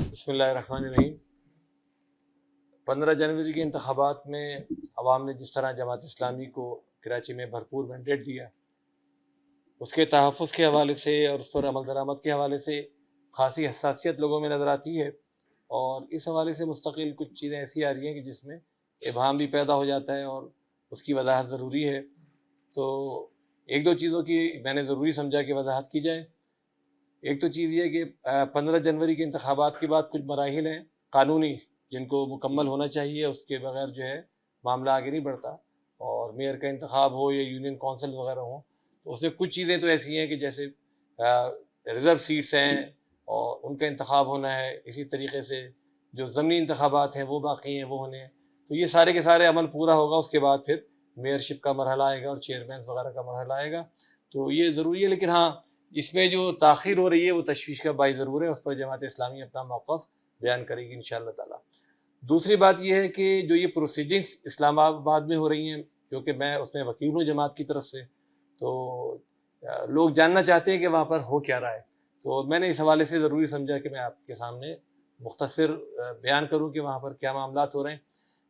بسم اللہ الرحمن الرحیم۔ 15 جنوری کے انتخابات میں عوام نے جس طرح جماعت اسلامی کو کراچی میں بھرپور مینڈیٹ دیا، اس کے تحفظ کے حوالے سے اور اس پر عمل درآمد کے حوالے سے خاصی حساسیت لوگوں میں نظر آتی ہے، اور اس حوالے سے مستقل کچھ چیزیں ایسی آ رہی ہیں کہ جس میں ابہام بھی پیدا ہو جاتا ہے اور اس کی وضاحت ضروری ہے۔ تو ایک دو چیزوں کی میں نے ضروری سمجھا کہ وضاحت کی جائے۔ ایک تو چیز یہ کہ 15 جنوری کے انتخابات کے بعد کچھ مراحل ہیں قانونی جن کو مکمل ہونا چاہیے، اس کے بغیر جو ہے معاملہ آگے نہیں بڑھتا، اور میئر کا انتخاب ہو یا یونین کونسل وغیرہ ہوں تو اس میں کچھ چیزیں تو ایسی ہیں کہ جیسے ریزرو سیٹس ہیں اور ان کا انتخاب ہونا ہے، اسی طریقے سے جو ضمنی انتخابات ہیں وہ باقی ہیں، وہ ہونے ہیں۔ تو یہ سارے کے سارے عمل پورا ہوگا، اس کے بعد پھر میئرشپ کا مرحلہ آئے گا اور چیئرمین وغیرہ کا مرحلہ آئے گا۔ تو یہ ضروری ہے، لیکن ہاں اس میں جو تاخیر ہو رہی ہے وہ تشویش کا باعث ضرور ہے، اس پر جماعت اسلامی اپنا موقف بیان کرے گی انشاءاللہ تعالی۔ دوسری بات یہ ہے کہ جو یہ پروسیڈنگز اسلام آباد میں ہو رہی ہیں، کیونکہ میں اس میں وکیل ہوں جماعت کی طرف سے، تو لوگ جاننا چاہتے ہیں کہ وہاں پر ہو کیا رہا ہے، تو میں نے اس حوالے سے ضروری سمجھا کہ میں آپ کے سامنے مختصر بیان کروں کہ وہاں پر کیا معاملات ہو رہے ہیں۔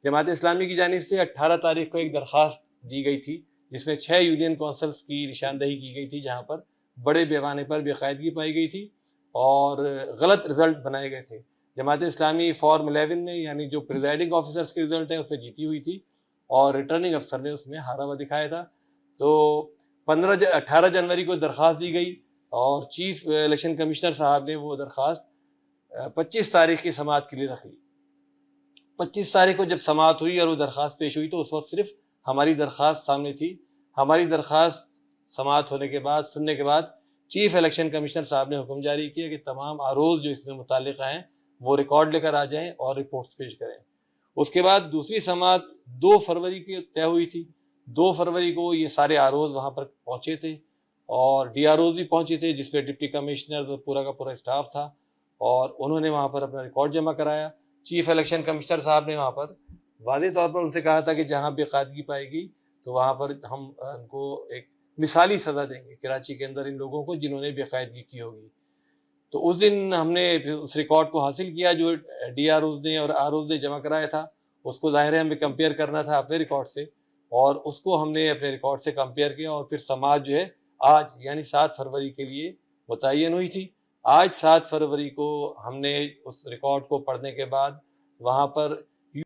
جماعت اسلامی کی جانب سے 18 تاریخ کو ایک درخواست دی گئی تھی جس میں 6 یونین کونسلز کی نشاندہی کی گئی تھی، جہاں پر بڑے پیمانے پر بے قاعدگی پائی گئی تھی اور غلط رزلٹ بنائے گئے تھے۔ جماعت اسلامی فارم 11 میں، یعنی جو پریزائڈنگ آفیسرز کے رزلٹ ہے، اس میں جیتی ہوئی تھی اور ریٹرننگ افسر نے اس میں ہارا ہوا دکھایا تھا۔ تو 18 جنوری کو درخواست دی گئی اور چیف الیکشن کمشنر صاحب نے وہ درخواست 25 تاریخ کی سماعت کے لیے رکھ لی۔ 25 تاریخ کو جب سماعت ہوئی اور وہ درخواست پیش ہوئی تو اس وقت صرف ہماری درخواست سامنے تھی۔ ہماری درخواست سماعت ہونے کے بعد، سننے کے بعد، چیف الیکشن کمشنر صاحب نے حکم جاری کیا کہ تمام آروز جو اس میں متعلقہ ہیں وہ ریکارڈ لے کر آ جائیں اور رپورٹس پیش کریں۔ اس کے بعد دوسری سماعت 2 فروری کی طے ہوئی تھی۔ 2 فروری کو یہ سارے آروز وہاں پر پہنچے تھے اور ڈی آروز بھی پہنچے تھے، جس پہ ڈپٹی کمشنر پورا کا پورا اسٹاف تھا، اور انہوں نے وہاں پر اپنا ریکارڈ جمع کرایا۔ چیف الیکشن کمشنر صاحب نے وہاں پر واضح طور پر ان سے کہا تھا کہ جہاں بے قاعدگی پائے گی تو وہاں پر ہم ان کو ایک مثالی سزا دیں گے کراچی کے اندر ان لوگوں کو جنہوں نے بے قاعدگی کی ہوگی۔ تو اس دن ہم نے اس ریکارڈ کو حاصل کیا جو ڈی آر اوز نے اور آر اوز نے جمع کرایا تھا، اس کو ظاہر ہے ہمیں کمپیئر کرنا تھا اپنے ریکارڈ سے، اور اس کو ہم نے اپنے ریکارڈ سے کمپیئر کیا، اور پھر سماعت جو ہے آج یعنی 7 فروری کے لیے متعین ہوئی تھی۔ آج 7 فروری کو ہم نے اس ریکارڈ کو پڑھنے کے بعد وہاں پر